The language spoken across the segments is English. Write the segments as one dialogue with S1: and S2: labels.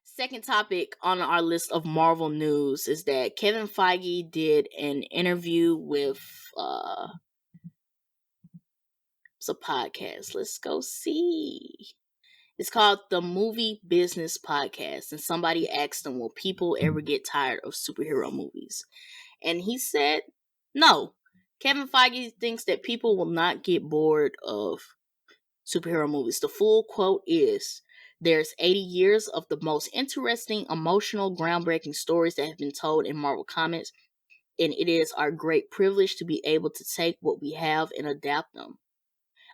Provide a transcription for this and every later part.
S1: Second topic on our list of Marvel news is that Kevin Feige did an interview with it's a podcast. Let's go see. It's called the Movie Business Podcast, and somebody asked him, "Will people ever get tired of superhero movies?" And he said, "No." Kevin Feige thinks that people will not get bored of superhero movies. The full quote is, "There's 80 years of the most interesting, emotional, groundbreaking stories that have been told in Marvel Comics, and it is our great privilege to be able to take what we have and adapt them.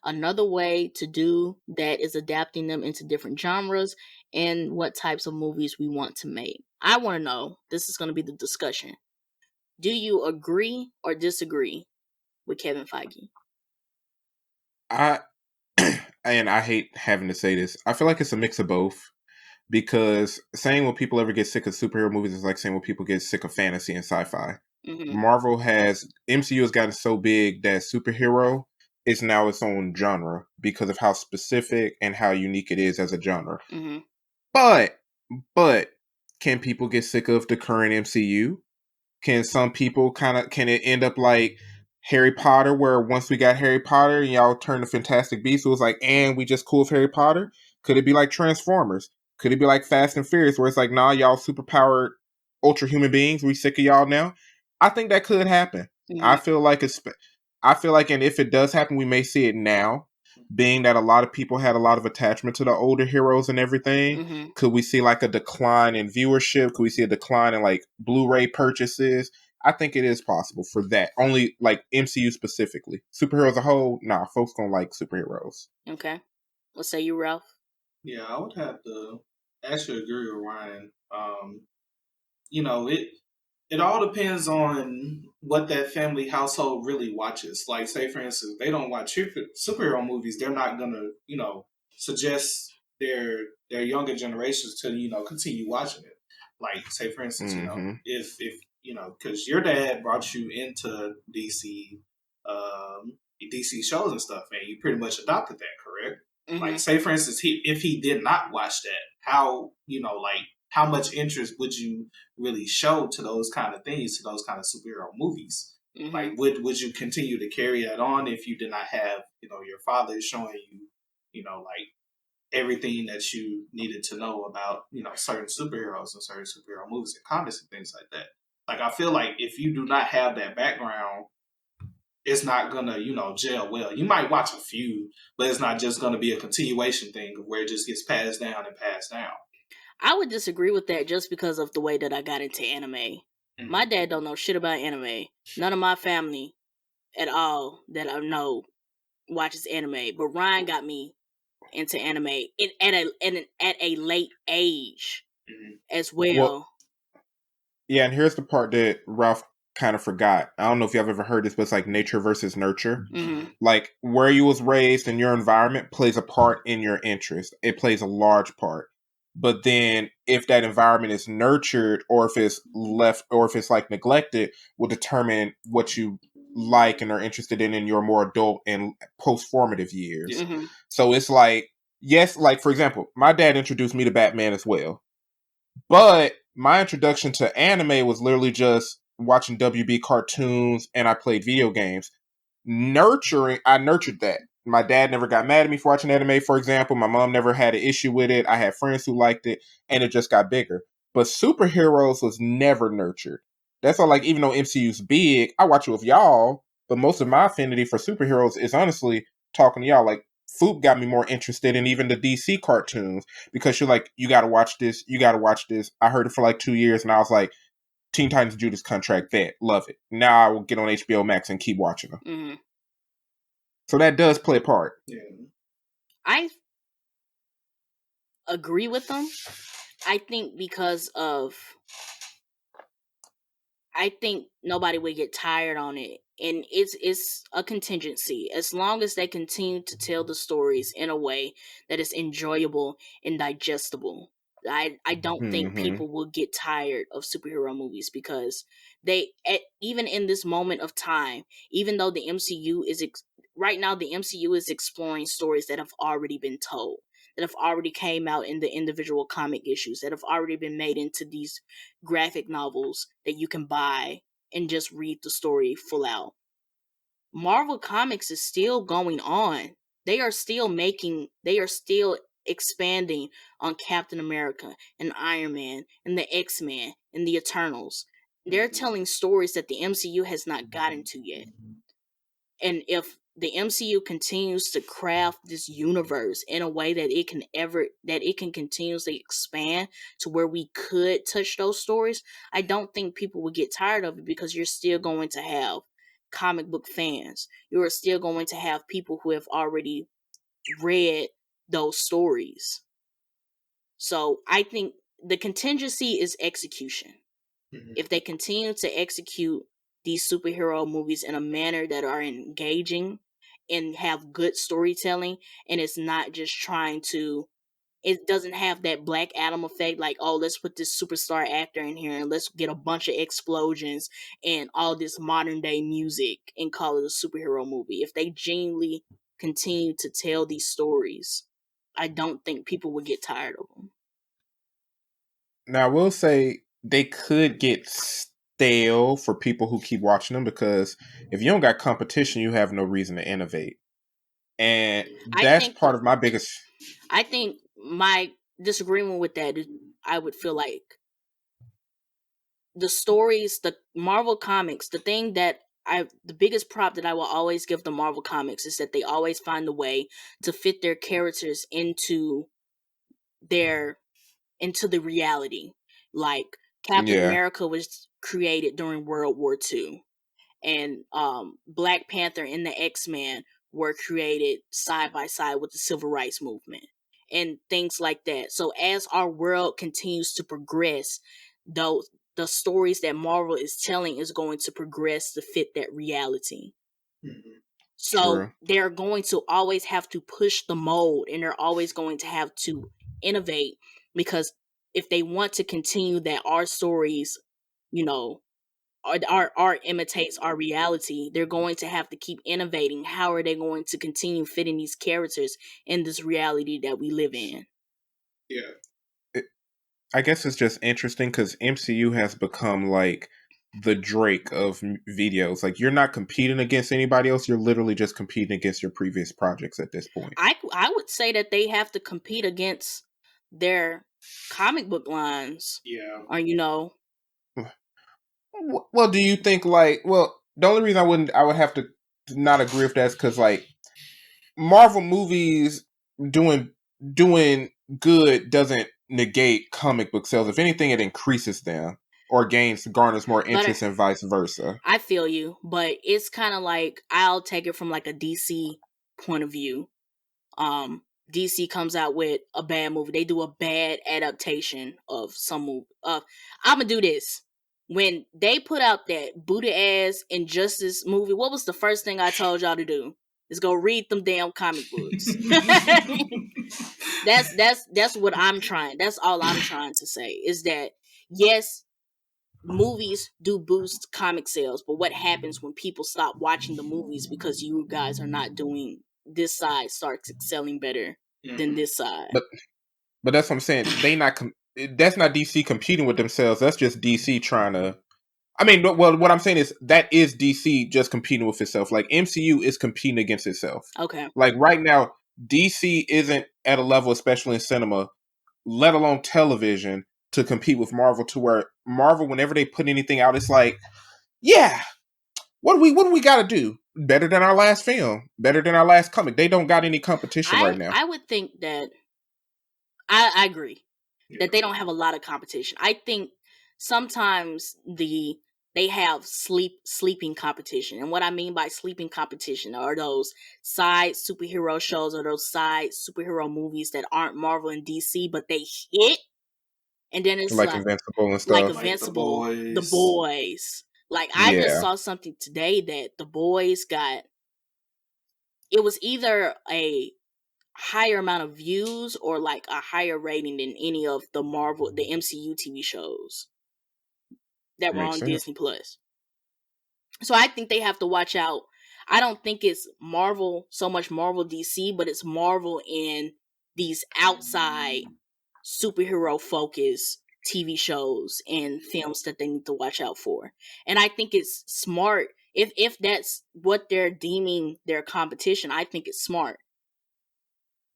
S1: Another way to do that is adapting them into different genres and what types of movies we want to make." I want to know, this is going to be the discussion. Do you agree or disagree with Kevin Feige?
S2: I and I hate having to say this. I feel like it's a mix of both. Because saying when people ever get sick of superhero movies is like saying when people get sick of fantasy and sci-fi. MCU has gotten so big that superhero is now its own genre because of how specific and how unique it is as a genre.
S1: Mm-hmm.
S2: But can people get sick of the current MCU? Can some people can it end up like Harry Potter, where once we got Harry Potter, y'all turned to Fantastic Beasts, it was like, and we just cool with Harry Potter? Could it be like Transformers? Could it be like Fast and Furious, where it's like, nah, y'all superpowered ultra human beings, we sick of y'all now? I think that could happen.
S1: Mm-hmm.
S2: I feel like, and if it does happen, we may see it now, being that a lot of people had a lot of attachment to the older heroes and everything.
S1: Mm-hmm.
S2: Could we see like a decline in viewership? Could we see a decline in like Blu-ray purchases? I think it is possible for that. Only like MCU specifically. Superheroes as a whole, nah, folks don't like superheroes.
S1: Okay. What say you, Ralph?
S3: Yeah, I would have to actually agree with Ryan. It all depends on what that family household really watches. Like, say for instance, they don't watch superhero movies, they're not gonna, suggest their younger generations to, continue watching it. Like, say for instance, if because your dad brought you into DC shows and stuff, and you pretty much adopted that, correct?
S1: Mm-hmm.
S3: Like, say for instance, if he did not watch that, how much interest would you really show to those kind of things, to those kind of superhero movies?
S1: Mm-hmm.
S3: Like, would you continue to carry that on if you did not have, your father showing you, like everything that you needed to know about, certain superheroes and certain superhero movies and comics and things like that? Like, I feel like if you do not have that background, it's not gonna, gel well. You might watch a few, but it's not just gonna be a continuation thing of where it just gets passed down and passed down.
S1: I would disagree with that just because of the way that I got into anime. Mm-hmm. My dad don't know shit about anime. None of my family at all that I know watches anime. But Ryan got me into anime at a late age as well.
S2: Yeah, and here's the part that Ralph kind of forgot. I don't know if y'all have ever heard this, but it's like nature versus nurture.
S1: Mm-hmm.
S2: Like where you was raised and your environment plays a part in your interest. It plays a large part. But then if that environment is nurtured or if it's left or if it's like neglected will determine what you like and are interested in your more adult and post-formative years.
S1: Mm-hmm.
S2: So it's like, yes, like for example, my dad introduced me to Batman as well. But my introduction to anime was literally just watching WB cartoons and I played video games. I nurtured that. My dad never got mad at me for watching anime, for example. My mom never had an issue with it. I had friends who liked it, and it just got bigger. But superheroes was never nurtured. That's why, like, even though MCU's big, I watch it with y'all, but most of my affinity for superheroes is honestly talking to y'all. Like, Foop got me more interested in even the DC cartoons because you're like, you gotta watch this, you gotta watch this. I heard it for like 2 years, and I was like, Teen Titans Judas Contract, that, love it. Now I will get on HBO Max and keep watching them.
S1: Mm-hmm.
S2: So that does play a part.
S3: Yeah.
S1: I agree with them. I think I think nobody would get tired on it. And it's a contingency. As long as they continue to tell the stories in a way that is enjoyable and digestible. I don't think
S2: Mm-hmm.
S1: people will get tired of superhero movies because even in this moment of time, even though the MCU is right now, the MCU is exploring stories that have already been told, that have already came out in the individual comic issues, that have already been made into these graphic novels that you can buy and just read the story full out. Marvel Comics is still going on. They are still expanding on Captain America and Iron Man and the X-Men and the Eternals. They're telling stories that the MCU has not gotten to yet. And if the MCU continues to craft this universe in a way that it can continuously expand to where we could touch those stories, I don't think people will get tired of it because you're still going to have comic book fans. You're still going to have people who have already read those stories. So I think the contingency is execution. If they continue to execute these superhero movies in a manner that are engaging and have good storytelling, and it's not just it doesn't have that Black Adam effect, like, oh, let's put this superstar actor in here and let's get a bunch of explosions and all this modern day music and call it a superhero movie. If they genuinely continue to tell these stories, I don't think people would get tired of them.
S2: Now, I will say they could get stale for people who keep watching them because if you don't got competition, you have no reason to innovate. And that's part of my biggest.
S1: I think my disagreement with that is I would feel like the stories, the Marvel comics, the biggest prop that I will always give the Marvel comics is that they always find a way to fit their characters into the reality. Like Captain
S2: Yeah.
S1: America was created during World War II, and Black Panther and the X-Men were created side by side with the Civil Rights Movement and things like that. So as our world continues to progress, the stories that Marvel is telling is going to progress to fit that reality. So
S2: True.
S1: they're going to always have to push the mold, and they're always going to have to innovate, because if they want to continue that our stories, you know, our art imitates our reality, they're going to have to keep innovating. How are they going to continue fitting these characters in this reality that we live in?
S3: Yeah.
S2: I guess it's just interesting because MCU has become like the Drake of videos. Like, you're not competing against anybody else. You're literally just competing against your previous projects at this point.
S1: I would say that they have to compete against their comic book lines.
S3: Yeah.
S1: Or
S2: Well, do you think the only reason I would have to not agree with that is because like Marvel movies doing good doesn't negate comic book sales. If anything, it increases them or garners more interest and vice versa.
S1: I feel you, but it's kind of like, I'll take it from like a DC point of view. DC comes out with a bad movie. They do a bad adaptation of some movie. I'm gonna do this. When they put out that booty ass Injustice movie, what was the first thing I told y'all to do? Is go read them damn comic books. That's what I'm trying. That's all I'm trying to say is that yes, movies do boost comic sales, but what happens when people stop watching the movies because you guys are not doing, this side starts excelling better than this side?
S2: But that's what I'm saying. That's not DC competing with themselves. That's just DC trying to. I mean, well, what I'm saying is that is DC just competing with itself. Like, MCU is competing against itself.
S1: Okay.
S2: Like right now, DC isn't at a level, especially in cinema, let alone television, to compete with Marvel. To where Marvel, whenever they put anything out, it's like, yeah, what do we got to do better than our last film, better than our last comic? They don't got any competition right now.
S1: I would think that I agree that they don't have a lot of competition. I think sometimes they have sleeping competition. And what I mean by sleeping competition are those side superhero shows or those side superhero movies that aren't Marvel and DC, but they hit. And then it's
S2: Like Invincible and stuff.
S1: like Invincible, The Boys. Like, I just saw something today that The Boys got. It was either a higher amount of views or like a higher rating than any of the MCU TV shows that were
S2: Makes
S1: on
S2: sense.
S1: Disney Plus. So I think they have to watch out. I don't think it's Marvel, so much Marvel DC, but it's Marvel in these outside superhero focused TV shows and films that they need to watch out for. And I think it's smart if that's what they're deeming their competition. I think it's smart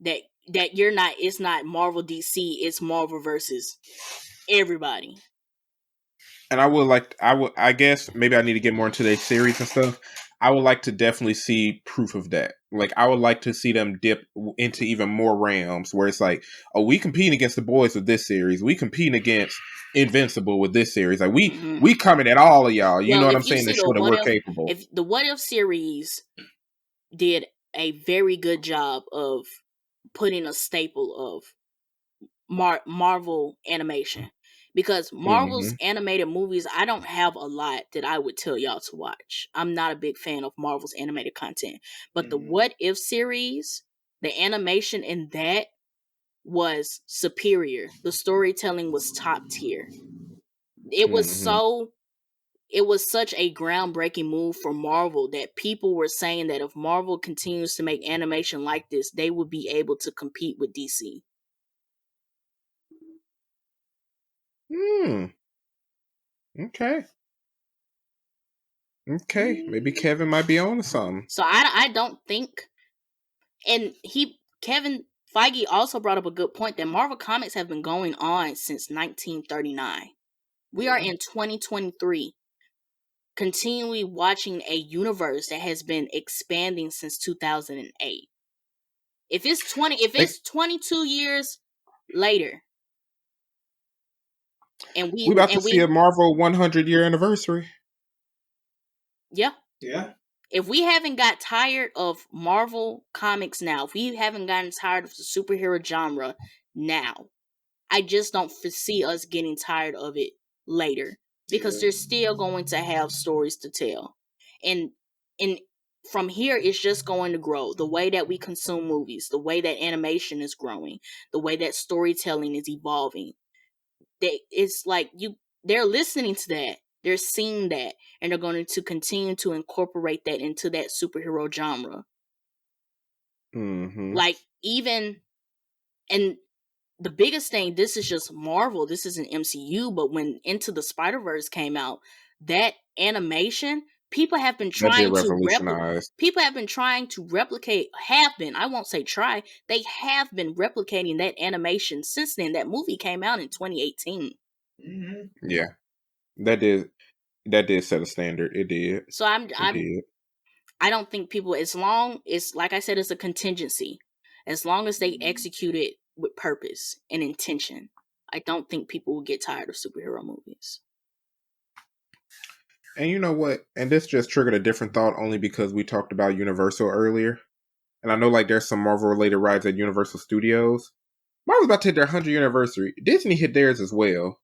S1: that it's not Marvel DC, it's Marvel versus everybody.
S2: And I guess maybe I need to get more into their series and stuff. I would like to definitely see proof of that. Like, I would like to see them dip into even more realms where it's like, oh, we competing against the boys with this series. We competing against Invincible with this series. Like, we coming at all of y'all. You know what I'm saying? To show that we're capable.
S1: If the What If series did a very good job of putting a staple of Marvel animation. Because Marvel's animated movies, I don't have a lot that I would tell y'all to watch. I'm not a big fan of Marvel's animated content. But the What If series, the animation in that was superior. The storytelling was top tier. It was such a groundbreaking move for Marvel that people were saying that if Marvel continues to make animation like this, they would be able to compete with DC.
S2: Okay. Maybe Kevin might be on to something.
S1: So I don't think, and Kevin Feige also brought up a good point that Marvel Comics have been going on since 1939. We are in 2023, continually watching a universe that has been expanding since 2008. If it's 22 years later, and
S2: we about to see a Marvel 100-year anniversary.
S1: Yeah.
S3: Yeah.
S1: If we haven't got tired of Marvel Comics now, if we haven't gotten tired of the superhero genre now, I just don't foresee us getting tired of it later, because they're still going to have stories to tell. And from here, it's just going to grow. The way that we consume movies, the way that animation is growing, the way that storytelling is evolving. It's like they're listening to that. They're seeing that, and they're going to continue to incorporate that into that superhero genre. Like, even, and the biggest thing, this is just Marvel, this isn't MCU, but when Into the Spider-Verse came out, that animation, people have been trying to replicate, I won't say try, they have been replicating that animation since then. That movie came out in 2018.
S2: Yeah. That did set a standard. It did.
S1: So I don't think people, as long as, like I said, it's a contingency, as long as they execute it with purpose and intention, I don't think people will get tired of superhero movies.
S2: And you know what? And this just triggered a different thought only because we talked about Universal earlier. And I know like there's some Marvel related rides at Universal Studios. Marvel's about to hit their 100th anniversary. Disney hit theirs as well.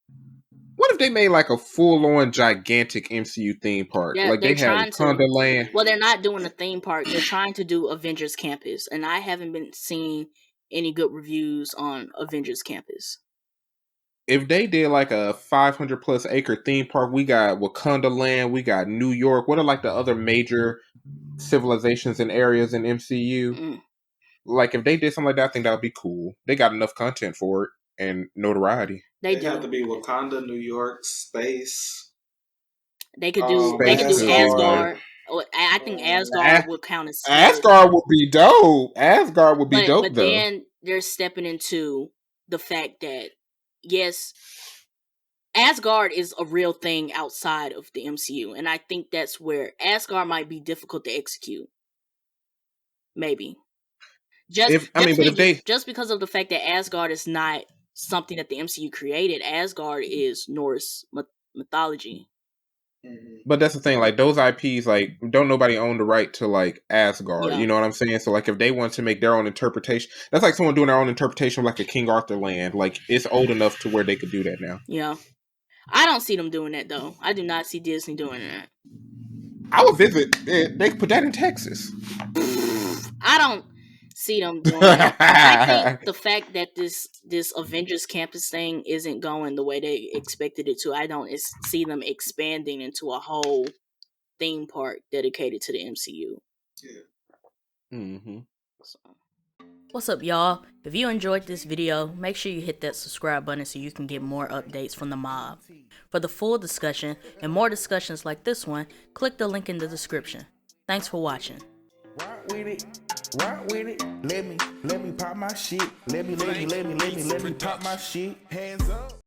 S2: What if they made like a full-on gigantic MCU theme park?
S1: Yeah,
S2: like they have Wakanda Land.
S1: Well, they're not doing a theme park. They're trying to do Avengers Campus, and I haven't been seeing any good reviews on Avengers Campus.
S2: If they did like a 500+ acre theme park, we got Wakanda Land, we got New York. What are like the other major civilizations and areas in MCU? Like if they did something like that, I think that would be cool. They got enough content for it and notoriety.
S3: They have to be Wakanda, New York, space.
S1: They could do Asgard. I think Asgard would count as space.
S2: Asgard would be dope. Asgard would be dope,
S1: but
S2: though.
S1: Then they're stepping into the fact that, yes, Asgard is a real thing outside of the MCU, and I think that's where Asgard might be difficult to execute. Maybe. Just because of the fact that Asgard is not something that the MCU created. Asgard is Norse mythology.
S2: But that's the thing, like those IPs, like don't nobody own the right to like Asgard. You know what I'm saying? So like if they want to make their own interpretation, that's like someone doing their own interpretation of like a King Arthur land. Like it's old enough to where they could do that now.
S1: Yeah. I don't see them doing that though. I do not see Disney doing that.
S2: I would visit. They could put that in Texas.
S1: I don't see them doing that. I think the fact that this Avengers Campus thing isn't going the way they expected it to, I don't see them expanding into a whole theme park dedicated to the MCU.
S3: Yeah.
S2: Mm-hmm.
S1: So. What's up, y'all? If you enjoyed this video, make sure you hit that subscribe button so you can get more updates from the mob. For the full discussion and more discussions like this one, click the link in the description. Thanks for watching.
S4: Rock with it, let me pop my shit. Let me pop my shit. Hands up.